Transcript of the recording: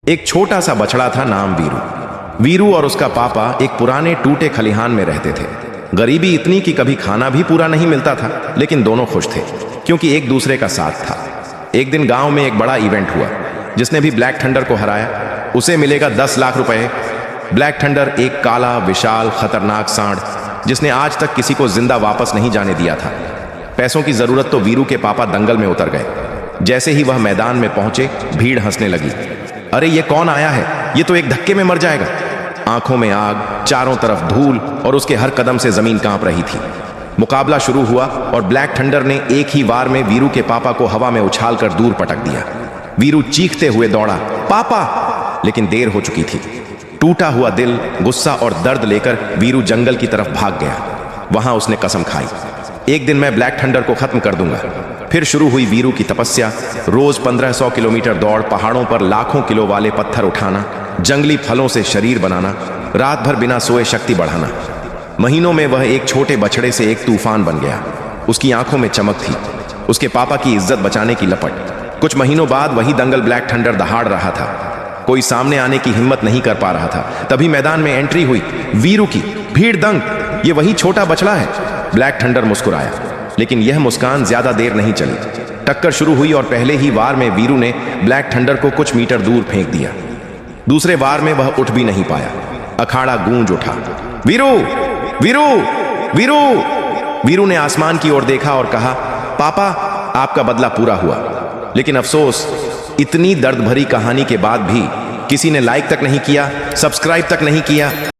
एक छोटा सा बछड़ा था, नाम वीरू। वीरू और उसका पापा एक पुराने टूटे खलिहान में रहते थे। गरीबी इतनी कि कभी खाना भी पूरा नहीं मिलता था, लेकिन दोनों खुश थे क्योंकि एक दूसरे का साथ था। एक दिन गांव में एक बड़ा इवेंट हुआ। जिसने भी ब्लैक थंडर को हराया उसे मिलेगा 10 लाख रुपए। ब्लैक थंडर एक काला, विशाल, खतरनाक सांड जिसने आज तक किसी को जिंदा वापस नहीं जाने दिया था। पैसों की जरूरत तो वीरू के पापा दंगल में उतर गए। जैसे ही वह मैदान में पहुंचे, भीड़ हंसने लगी। अरे ये कौन आया है? ये तो एक धक्के में मर जाएगा। आंखों में आग, चारों तरफ धूल और उसके हर कदम से जमीन कांप रही थी। मुकाबला शुरू हुआ और ब्लैक थंडर ने एक ही वार में वीरू के पापा को हवा में उछालकर दूर पटक दिया। वीरू चीखते हुए दौड़ा, पापा! लेकिन देर हो चुकी थी। टूटा हुआ दिल, गुस्सा और दर्द लेकर वीरू जंगल की तरफ भाग गया। वहां उसने कसम खाई, एक दिन मैं ब्लैक थंडर को खत्म कर दूंगा। फिर शुरू हुई वीरू की तपस्या। रोज 1500 किलोमीटर दौड़, पहाड़ों पर लाखों किलो वाले पत्थर उठाना, जंगली फलों से शरीर बनाना, रात भर बिना सोए शक्ति बढ़ाना। महीनों में वह एक छोटे बछड़े से एक तूफान बन गया। उसकी आंखों में चमक थी, उसके पापा की इज्जत बचाने की लपट। कुछ महीनों बाद वही दंगल ब्लैक थंडर दहाड़ रहा था। कोई सामने आने की हिम्मत नहीं कर पा रहा था। तभी मैदान में एंट्री हुई वीरू की। भीड़ दंग, ये वही छोटा बछड़ा है। ब्लैक थंडर मुस्कुराया, लेकिन यह मुस्कान ज्यादा देर नहीं चली। टक्कर शुरू हुई और पहले ही वार में वीरू ने ब्लैक थंडर को कुछ मीटर दूर फेंक दिया। दूसरे वार में वह उठ भी नहीं पाया। अखाड़ा गूंज उठा, वीरू! वीरू! वीरू! वीरू ने आसमान की ओर देखा और कहा, पापा, आपका बदला पूरा हुआ। लेकिन अफसोस, इतनी दर्द भरी कहानी के बाद भी किसी ने लाइक तक नहीं किया, सब्सक्राइब तक नहीं किया।